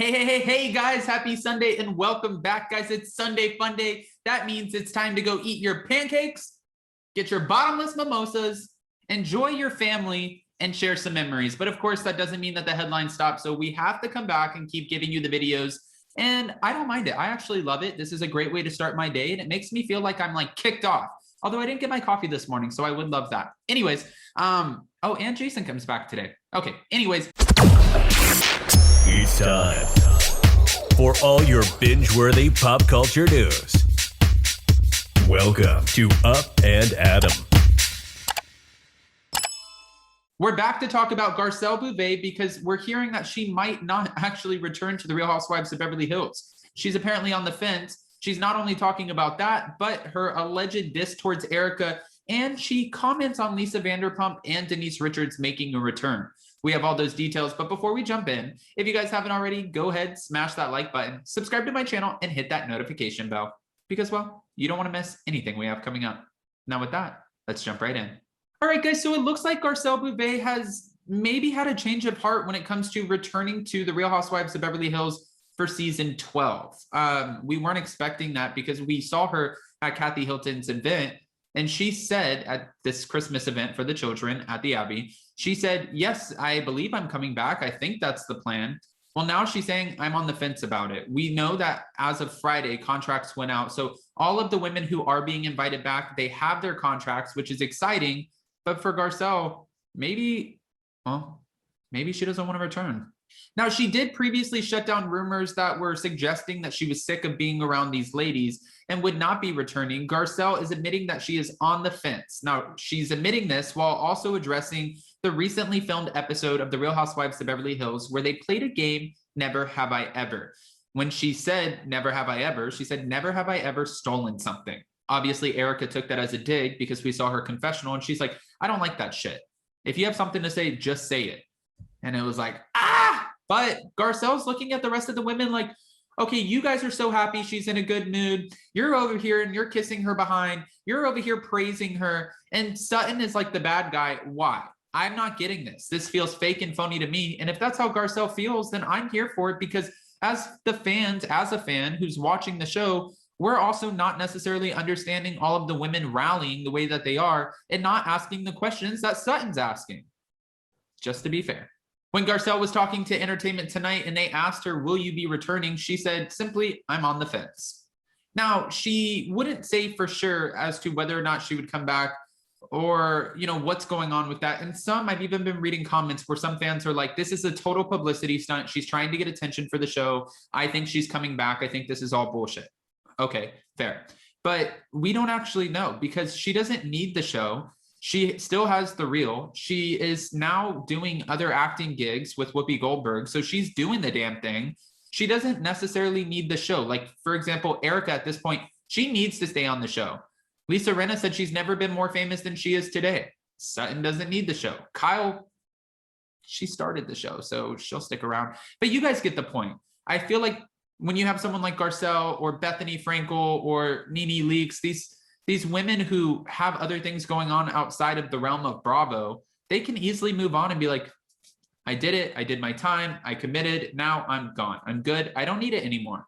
Hey, guys, happy Sunday and welcome back, guys. It's Sunday Fun Day. That means it's time to go eat your pancakes, get your bottomless mimosas, enjoy your family, and share some memories. But of course, that doesn't mean that the headline stops. So we have to come back and keep giving you the videos. And I don't mind it. I actually love it. This is a great way to start my day, and it makes me feel like I'm like kicked off. Although I didn't get my coffee this morning, so I would love that. Anyways, oh, and Jason comes back today. Okay, anyways. It's time for all your binge-worthy pop culture news. Welcome to Up and Adam. We're back to talk about Garcelle Beauvais because we're hearing that she might not actually return to the Real Housewives of Beverly Hills. She's apparently on the fence. She's not only talking about that, but her alleged diss towards Erica, and she comments on Lisa Vanderpump and Denise Richards making a return. We have all those details, but before we jump in, if you guys haven't already, go ahead, smash that like button, subscribe to my channel, and hit that notification bell because, well, you don't want to miss anything we have coming up. Now with that, let's jump right in. All right, guys, so it looks like Garcelle Beauvais has maybe had a change of heart when it comes to returning to the Real Housewives of Beverly Hills for season 12. We weren't expecting that because we saw her at Kathy Hilton's event, and she said at this Christmas event for the children at the Abbey, she said, yes, I believe I'm coming back. I think that's the plan. Well, now she's saying I'm on the fence about it. We know that as of Friday, contracts went out. So all of the women who are being invited back, they have their contracts, which is exciting. But for Garcelle, maybe she doesn't want to return. Now, she did previously shut down rumors that were suggesting that she was sick of being around these ladies and would not be returning. Garcelle is admitting that she is on the fence. Now, she's admitting this while also addressing the recently filmed episode of The Real Housewives of Beverly Hills where they played a game, Never Have I Ever. When she said, never have I ever, she said, never have I ever stolen something. Obviously, Erica took that as a dig because we saw her confessional and she's like, I don't like that shit. If you have something to say, just say it. And it was like, But Garcelle's looking at the rest of the women like, okay, you guys are so happy she's in a good mood. You're over here and you're kissing her behind. You're over here praising her. And Sutton is like the bad guy. Why? I'm not getting this. This feels fake and phony to me. And if that's how Garcelle feels, then I'm here for it because as a fan who's watching the show, we're also not necessarily understanding all of the women rallying the way that they are and not asking the questions that Sutton's asking. Just to be fair. When Garcelle was talking to Entertainment Tonight and they asked her, will you be returning? She said simply, I'm on the fence. Now, she wouldn't say for sure as to whether or not she would come back or, what's going on with that. And I've even been reading comments where some fans are like, this is a total publicity stunt. She's trying to get attention for the show. I think she's coming back. I think this is all bullshit. Okay, fair. But we don't actually know because she doesn't need the show. She still has The Real. She is now doing other acting gigs with Whoopi Goldberg. So she's doing the damn thing. She doesn't necessarily need the show. Like, for example, Erica at this point, she needs to stay on the show. Lisa Rinna said she's never been more famous than she is today. Sutton doesn't need the show. Kyle, she started the show, so she'll stick around. But you guys get the point. I feel like when you have someone like Garcelle or Bethany Frankel or Nene Leakes, these women who have other things going on outside of the realm of Bravo, they can easily move on and be like, I did it. I did my time. I committed. Now I'm gone. I'm good. I don't need it anymore.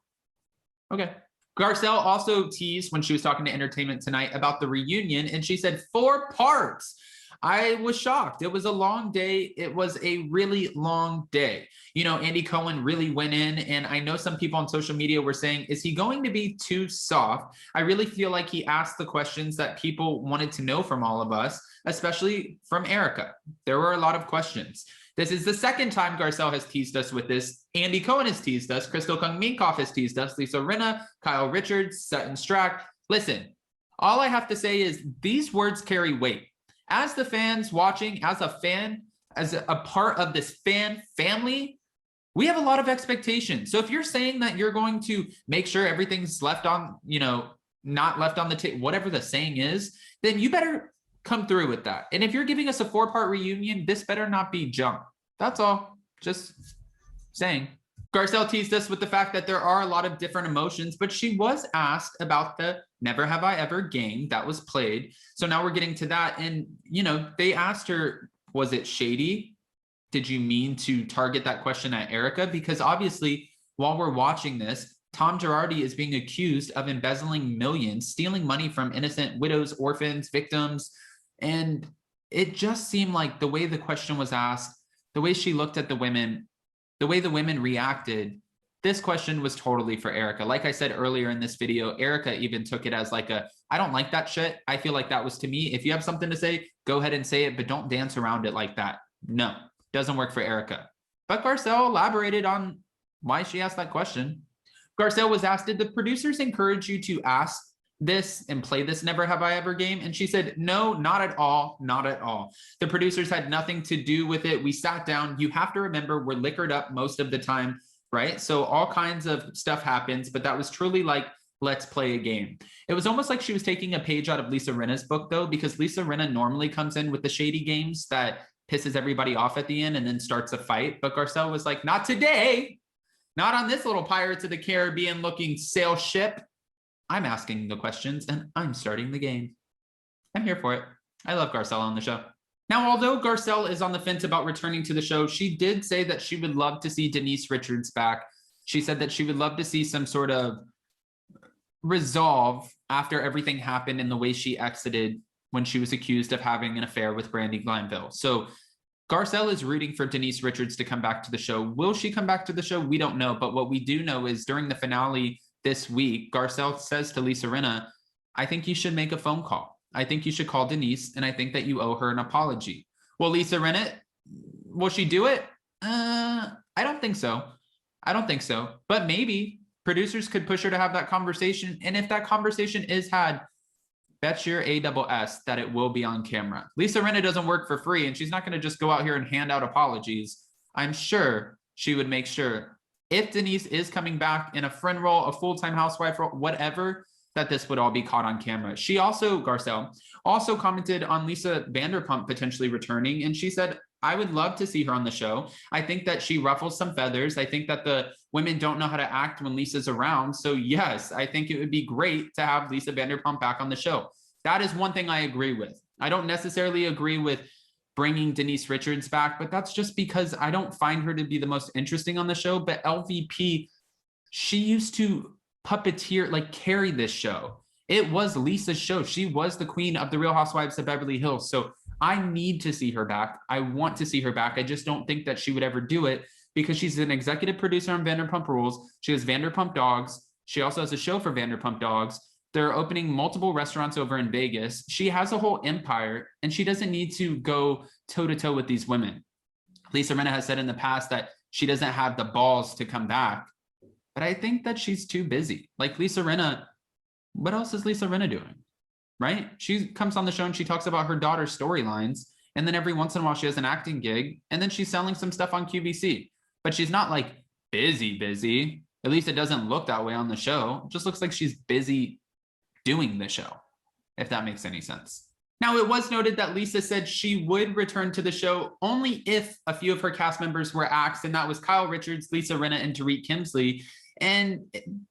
Okay. Garcelle also teased when she was talking to Entertainment Tonight about the reunion, and she said 4 parts. I was shocked. It was a long day. It was a really long day. Andy Cohen really went in, and I know some people on social media were saying, is he going to be too soft? I really feel like he asked the questions that people wanted to know from all of us, especially from Erica. There were a lot of questions. This is the second time Garcelle has teased us with this. Andy Cohen has teased us. Crystal Kung Minkoff has teased us. Lisa Rinna, Kyle Richards, Sutton Strack. Listen, all I have to say is these words carry weight. As the fans watching, as a fan, as a part of this fan family, we have a lot of expectations. So if you're saying that you're going to make sure everything's left on, not left on the table, whatever the saying is, then you better come through with that. And if you're giving us a 4-part reunion, this better not be junk. That's all. Just saying. Garcelle teased us with the fact that there are a lot of different emotions, but she was asked about the Never Have I Ever game that was played. So now we're getting to that. And, they asked her, was it shady? Did you mean to target that question at Erica? Because obviously while we're watching this, Tom Girardi is being accused of embezzling millions, stealing money from innocent widows, orphans, victims. And it just seemed like the way the question was asked, the way she looked at the women, the way the women reacted, this question was totally for Erica. Like I said earlier in this video, Erica even took it as like I don't like that shit. I feel like that was to me. If you have something to say, go ahead and say it, but don't dance around it like that. No, doesn't work for Erica. But Garcelle elaborated on why she asked that question. Garcelle was asked, did the producers encourage you to ask this and play this Never Have I Ever game? And she said, no, not at all. Not at all. The producers had nothing to do with it. We sat down. You have to remember, we're liquored up most of the time, right? So all kinds of stuff happens, but that was truly like, let's play a game. It was almost like she was taking a page out of Lisa Rinna's book, though, because Lisa Rinna normally comes in with the shady games that pisses everybody off at the end and then starts a fight. But Garcelle was like, not today. Not on this little Pirates of the Caribbean looking sail ship. I'm asking the questions and I'm starting the game. I'm here for it. I love Garcelle on the show. Now, although Garcelle is on the fence about returning to the show, she did say that she would love to see Denise Richards back. She said that she would love to see some sort of resolve after everything happened in the way she exited when she was accused of having an affair with Brandy Glanville. So Garcelle is rooting for Denise Richards to come back to the show. Will she come back to the show? We don't know. But what we do know is during the finale this week, Garcelle says to Lisa Rinna, I think you should make a phone call. I think you should call Denise, and I think that you owe her an apology. Will Lisa Rinna, will she do it? I don't think so. I don't think so. But maybe producers could push her to have that conversation. And if that conversation is had, bet your ASS that it will be on camera. Lisa Rinna doesn't work for free, and she's not going to just go out here and hand out apologies. I'm sure she would make sure if Denise is coming back in a friend role, a full-time housewife role, whatever, that this would all be caught on camera. She also, Garcelle, also commented on Lisa Vanderpump potentially returning, and she said, I would love to see her on the show. I think that she ruffles some feathers. I think that the women don't know how to act when Lisa's around. So yes, I think it would be great to have Lisa Vanderpump back on the show. That is one thing I agree with. I don't necessarily agree with bringing Denise Richards back, but that's just because I don't find her to be the most interesting on the show. But LVP, she used to puppeteer, like carry this show. It was Lisa's show. She was the queen of the Real Housewives of Beverly Hills. So I need to see her back. I want to see her back. I just don't think that she would ever do it because she's an executive producer on Vanderpump Rules. She has Vanderpump Dogs. She also has a show for Vanderpump Dogs. They're opening multiple restaurants over in Vegas. She has a whole empire, and she doesn't need to go toe-to-toe with these women. Lisa Rinna has said in the past that she doesn't have the balls to come back, but I think that she's too busy. Like Lisa Rinna, what else is Lisa Rinna doing? Right? She comes on the show and she talks about her daughter's storylines. And then every once in a while she has an acting gig, and then she's selling some stuff on QVC, but she's not like busy. At least it doesn't look that way on the show. It just looks like she's busy doing the show, if that makes any sense. Now, it was noted that Lisa said she would return to the show only if a few of her cast members were axed, and that was Kyle Richards, Lisa Rinna, and Tariq Kimsley. And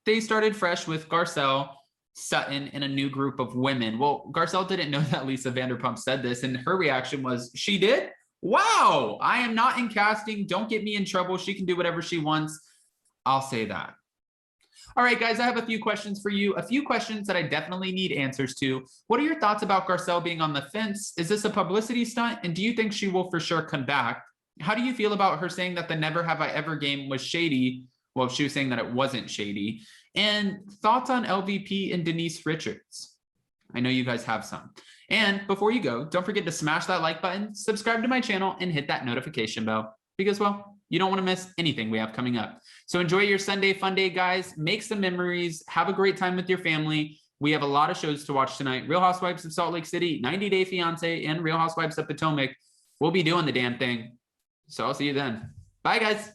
they started fresh with Garcelle, Sutton, and a new group of women. Well, Garcelle didn't know that Lisa Vanderpump said this, and her reaction was, she did? Wow, I am not in casting. Don't get me in trouble. She can do whatever she wants. I'll say that. All right, guys, I have a few questions for you. A few questions that I definitely need answers to. What are your thoughts about Garcelle being on the fence? Is this a publicity stunt? And do you think she will for sure come back? How do you feel about her saying that the Never Have I Ever game was shady? Well, she was saying that it wasn't shady. And thoughts on LVP and Denise Richards? I know you guys have some. And before you go, don't forget to smash that like button, subscribe to my channel, and hit that notification bell because, well, you don't want to miss anything we have coming up. So enjoy your Sunday fun day, guys. Make some memories. Have a great time with your family. We have a lot of shows to watch tonight. Real Housewives of Salt Lake City, 90 Day Fiancé, and Real Housewives of Potomac. We'll be doing the damn thing. So I'll see you then. Bye, guys.